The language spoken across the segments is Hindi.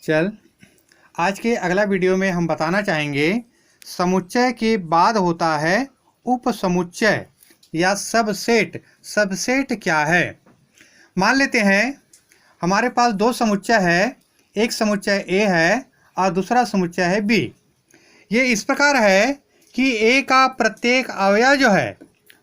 चल, आज के अगला वीडियो में हम बताना चाहेंगे समुच्चय के बाद होता है उपसमुच्चय या सबसेट। सबसेट क्या है? मान लेते हैं हमारे पास दो समुच्चय है, एक समुच्चय ए है और दूसरा समुच्चय है बी। ये इस प्रकार है कि ए का प्रत्येक अवयव जो है,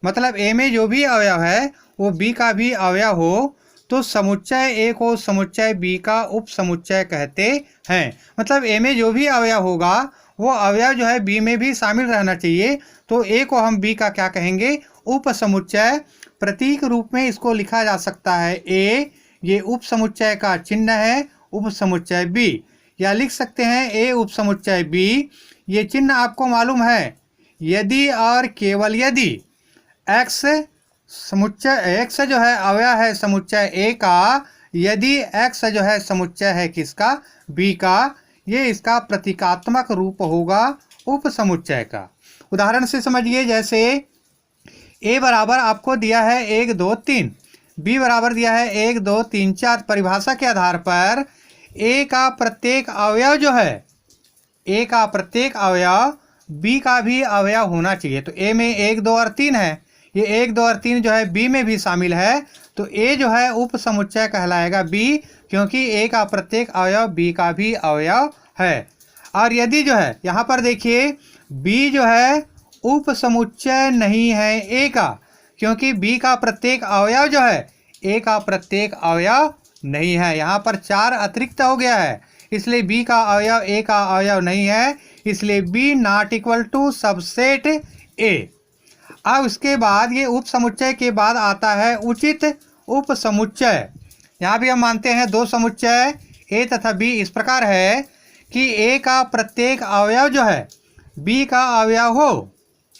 मतलब ए में जो भी अवयव है वो बी का भी अवयव हो तो समुच्चय ए को समुच्चय बी का उप समुच्चय कहते हैं। मतलब ए में जो भी अवयव होगा वो अवयव जो है बी में भी शामिल रहना चाहिए, तो ए को हम बी का क्या कहेंगे? उप समुच्चय। प्रतीक रूप में इसको लिखा जा सकता है ए, ये उप समुच्चय का चिन्ह है, उप समुच्चय बी, या लिख सकते हैं ए उप समुच्चय बी। ये चिन्ह आपको मालूम है, यदि और केवल यदि एक्स समुच्चय, एक्स जो है अवयव है समुच्चय ए का, यदि एक्स जो है समुच्चय है किसका? बी का, ये इसका प्रतीकात्मक रूप होगा उप समुच्चय का। उदाहरण से समझिए, जैसे ए बराबर आपको दिया है 1 2 3, बी बराबर दिया है 1 2 3 4। परिभाषा के आधार पर ए का प्रत्येक अवयव जो है, ए का प्रत्येक अवयव बी का भी अवयव होना चाहिए। तो ए में 1 2 और 3 है, ये 1 2 और 3 जो है बी में भी शामिल है, तो ए जो है उप समुच्चय कहलाएगा बी, क्योंकि ए का प्रत्येक अवयव बी का भी अवयव है। और यदि जो है यहाँ पर देखिए बी जो है उप समुच्चय नहीं है ए का, क्योंकि बी का प्रत्येक अवयव जो है ए का प्रत्येक अवयव नहीं है। यहाँ पर 4 अतिरिक्त हो गया है, इसलिए बी का अवयव ए का अवयव नहीं है, इसलिए B not equal to subset A. अब इसके बाद ये उप समुच्चय के बाद आता है उचित उप समुच्चय। यहाँ भी हम मानते हैं दो समुच्चय ए तथा बी इस प्रकार है कि ए का प्रत्येक अवयव जो है बी का अवयव हो।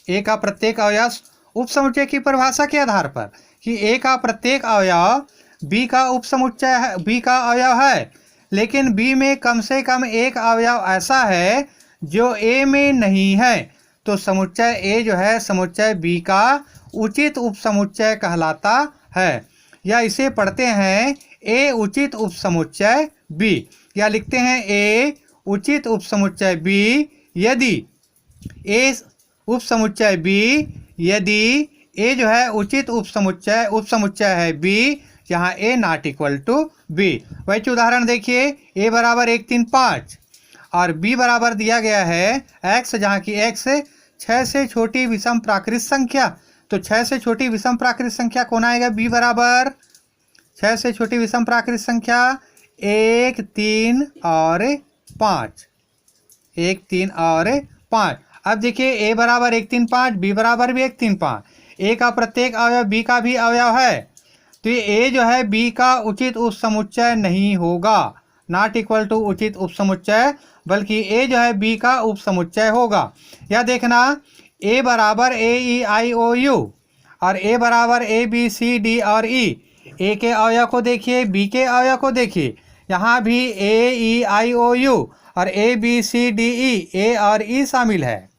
ए का प्रत्येक अवयव उप समुच्चय की परिभाषा के आधार पर कि ए का प्रत्येक अवयव बी का उप समुच्चय है, बी का अवयव है, लेकिन बी में कम से कम एक अवयव ऐसा है जो ए में नहीं है, तो समुच्चय ए जो है समुच्चय बी का उचित उप समुच्चय कहलाता है। या इसे पढ़ते हैं ए उचित उप समुच्चय बी, या लिखते हैं ए उचित उप समुच्चय बी यदि ए उप समुच्चय बी, यदि ए जो है उचित उप समुच्चय है बी, जहाँ ए नॉट इक्वल टू बी। वही उदाहरण देखिए, ए बराबर 1 3 5 और बी बराबर दिया गया है एक्स, जहाँ की एक्स 6 से छोटी विषम प्राकृत संख्या। तो 6 से छोटी विषम प्राकृत संख्या कौन आएगा? बी बराबर 6 से छोटी विषम प्राकृत संख्या 1 3 और 5, 1 3 और 5। अब देखिए ए बराबर 1 3 5, बी बराबर भी 1 3 5। ए का प्रत्येक अवयव बी का भी अवयव है, तो ये ए जो है बी का उचित उप समुच्चय नहीं होगा, नॉट इक्वल टू उचित उप समुच्चय, बल्कि ए जो है बी का उप समुच्चय होगा। या देखना ए बराबर ए ई आई ओ यू और ए बराबर ए बी सी डी और ई। ए के अवयव को देखिए, बी के अवयव को देखिए, यहाँ भी ए ई आई ओ यू और A B C D E, ए और ई शामिल है।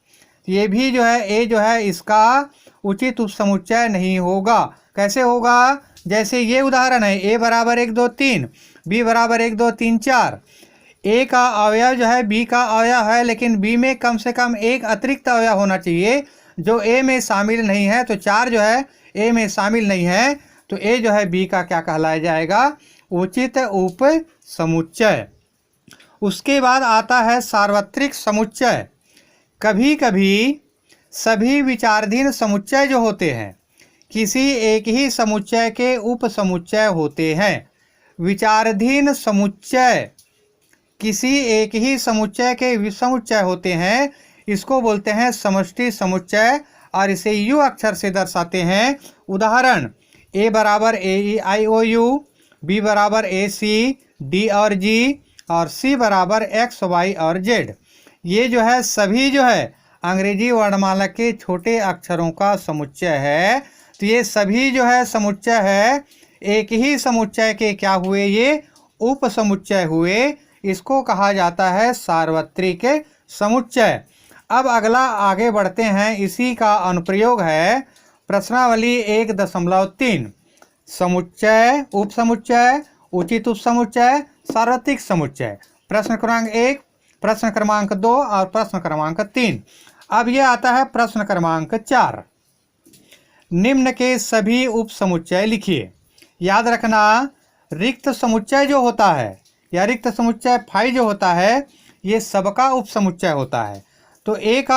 ये भी जो है ए जो है इसका उचित उप समुच्चय नहीं होगा। कैसे होगा? जैसे ये उदाहरण है, ए बराबर 1 2 3, बी बराबर 1 2 3 4। ए का अवयव जो है बी का अवयव है, लेकिन बी में कम से कम एक अतिरिक्त अवयव होना चाहिए जो ए में शामिल नहीं है, तो 4 जो है ए में शामिल नहीं है, तो ए जो है बी का क्या कहलाया जाएगा? उचित उप समुच्चय। उसके बाद आता है सार्वत्रिक समुच्चय। कभी कभी सभी विचाराधीन समुच्चय जो होते हैं किसी एक ही समुच्चय के उप समुच्चय होते हैं। विचाराधीन समुच्चय किसी एक ही समुच्चय के विसमुच्चय होते हैं, इसको बोलते हैं समष्टि समुच्चय, और इसे यू अक्षर से दर्शाते हैं। उदाहरण, ए बराबर ए ई आई ओ यू, बी बराबर ए सी डी और जी, और सी बराबर एक्स वाई और जेड। ये जो है सभी जो है अंग्रेजी वर्णमाला के छोटे अक्षरों का समुच्चय है। तो ये सभी जो है समुच्चय है एक ही समुच्चय के क्या हुए? ये उप समुच्चय हुए। इसको कहा जाता है सार्वत्रिक समुच्चय। अब अगला आगे बढ़ते हैं, इसी का अनुप्रयोग है प्रश्नावली 1.3। समुच्चय, उप समुच्चय, उचित उप समुच्चय, सार्वत्रिक समुच्चय। प्रश्न क्रमांक 1, प्रश्न क्रमांक 2 और प्रश्न क्रमांक 3। अब यह आता है प्रश्न क्रमांक 4। निम्न के सभी उप समुच्चय लिखिए। याद रखना, रिक्त समुच्चय जो होता है या रिक्त समुच्चय फाई जो होता है, ये सबका उप समुच्चय होता है। तो एक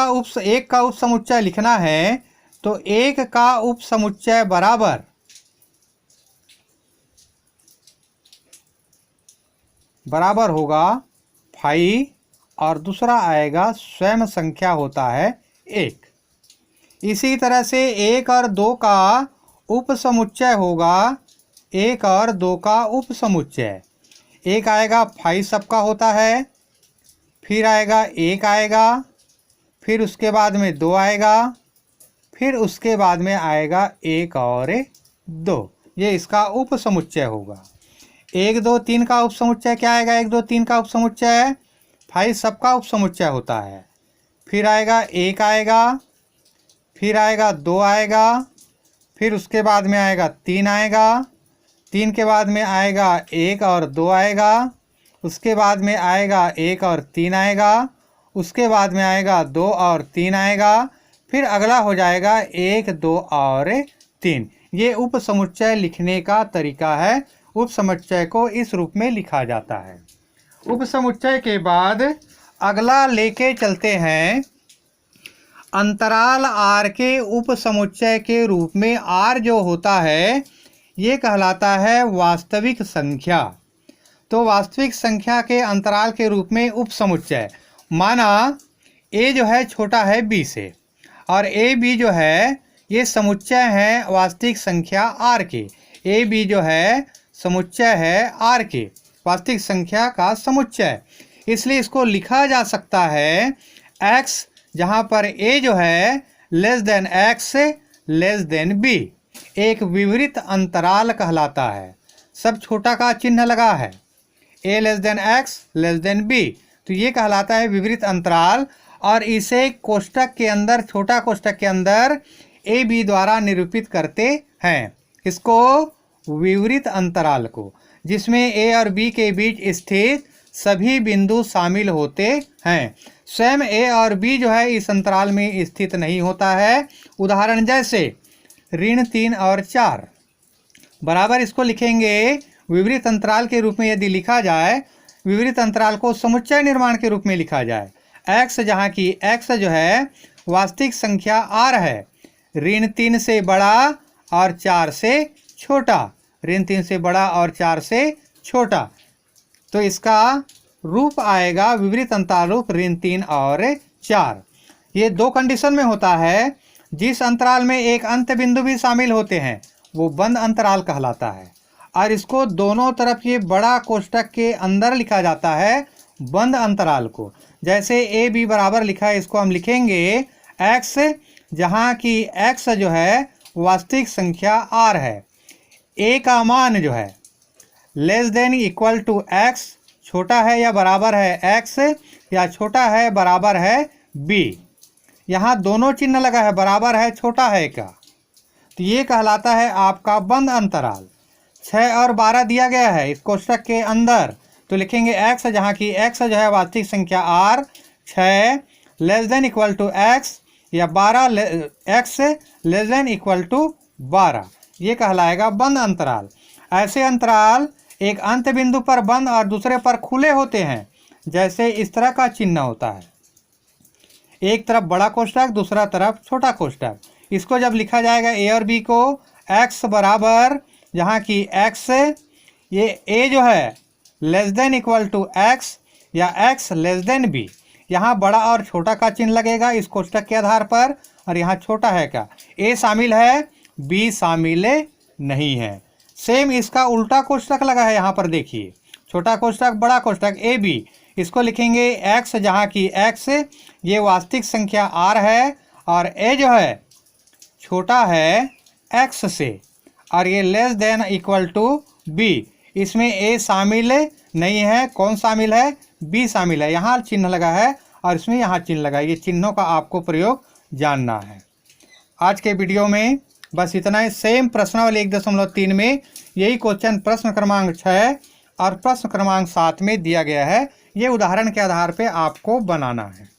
का उप समुच्चय लिखना है, तो एक का उप समुच्चय बराबर होगा फाई और दूसरा आएगा स्वयं संख्या होता है 1। इसी तरह से 1 और 2 का उप समुच्चय होगा 1 और 2 का उप समुच्चय। एक आएगा फाई सबका होता है, फिर आएगा 1 आएगा, फिर उसके बाद में 2 आएगा, फिर उसके बाद में आएगा 1 और 2। ये इसका उप समुच्चय होगा। 1 2 3 का उप समुच्चय क्या आएगा? 1 2 3 का उप समुच्चय फाई सबका उप समुच्चय होता है। फिर आएगा 1 आएगा, फिर आएगा 2 आएगा, फिर उसके बाद में आएगा 3 आएगा, 3 के बाद में आएगा 1 और 2 आएगा, उसके बाद में आएगा 1 और 3 आएगा, उसके बाद में आएगा 2 और 3 आएगा, फिर अगला हो जाएगा 1 2 और 3। ये उप समुच्चय लिखने का तरीका है। उप समुच्चय को इस रूप में लिखा जाता है। उप समुच्चय के बाद अगला लेके चलते हैं अंतराल आर के उप समुच्चय के रूप में। आर जो होता है ये कहलाता है वास्तविक संख्या। तो वास्तविक संख्या के अंतराल के रूप में उप समुच्चय, माना ए जो है छोटा है बी से और ए बी जो है ये समुच्चय है वास्तविक संख्या आर के। ए बी जो है समुच्चय है आर के, वास्तविक संख्या का समुच्चय। इसलिए इसको लिखा जा सकता है x, जहाँ पर a जो है less then x less than b, एक विपरीत अंतराल कहलाता है। सब छोटा का चिन्ह लगा है, a less than x less than b, तो ये कहलाता है विपरीत अंतराल। और इसे कोष्टक के अंदर, छोटा कोष्टक के अंदर ए बी द्वारा निरूपित करते हैं। इसको विपरीत अंतराल को, जिसमें ए और बी के बीच स्थित सभी बिंदु शामिल होते हैं। स्वयं ए और बी जो है इस अंतराल में स्थित नहीं होता है। उदाहरण जैसे ऋण 3 और 4 बराबर, इसको लिखेंगे विपरीत अंतराल के रूप में। यदि लिखा जाए, विपरीत अंतराल को समुच्चय निर्माण के रूप में लिखा जाए, x जहाँ की x जो है वास्तविक संख्या r है, ऋण 3 से बड़ा और 4 से छोटा, ऋण 3 से बड़ा और 4 से छोटा, तो इसका रूप आएगा विपरीत अंतराल रूप ऋण 3 और 4। ये दो कंडीशन में होता है। जिस अंतराल में एक अंत बिंदु भी शामिल होते हैं वो बंद अंतराल कहलाता है, और इसको दोनों तरफ ये बड़ा कोष्टक के अंदर लिखा जाता है बंद अंतराल को। जैसे ए बी बराबर लिखा है, इसको हम लिखेंगे x, जहाँ की x जो है वास्तविक संख्या r है। a का मान जो है less than equal to x, छोटा है या बराबर है x या छोटा है बराबर है b। यहाँ दोनों चिन्ह लगा है, बराबर है छोटा है का, तो ये कहलाता है आपका बंद अंतराल। 6 और 12 दिया गया है इस कोष्टक के अंदर, तो लिखेंगे x, जहाँ की x जो है वास्तविक संख्या r, 6 less than equal to x या 12 x less than equal to 12, ये कहलाएगा बंद अंतराल। ऐसे अंतराल एक अंत बिंदु पर बंद और दूसरे पर खुले होते हैं। जैसे इस तरह का चिन्ह होता है, एक तरफ बड़ा कोष्टक, दूसरा तरफ छोटा कोष्टक। इसको जब लिखा जाएगा ए और बी को, x बराबर, जहाँ की x, ये a जो है less than equal to x या x लेस देन b, यहाँ बड़ा और छोटा का चिन्ह लगेगा इस कोष्टक के आधार पर, और यहाँ छोटा है का, a शामिल है b शामिल नहीं है। सेम इसका उल्टा कोष्टक लगा है, यहाँ पर देखिए, छोटा कोष्टक बड़ा कोष्टक ए बी, इसको लिखेंगे x, जहाँ की x ये वास्तविक संख्या r है और a जो है छोटा है x से, और ये less than equal to b, इसमें a शामिल नहीं है। कौन शामिल है? b शामिल है। यहाँ चिन्ह लगा है और इसमें यहाँ चिन्ह लगा है। ये चिन्हों का आपको प्रयोग जानना है। आज के वीडियो में बस इतना ही। सेम प्रश्नावली 1.3 में यही क्वेश्चन प्रश्न क्रमांक 6 और प्रश्न क्रमांक 7 में दिया गया है। ये उदाहरण के आधार पे आपको बनाना है।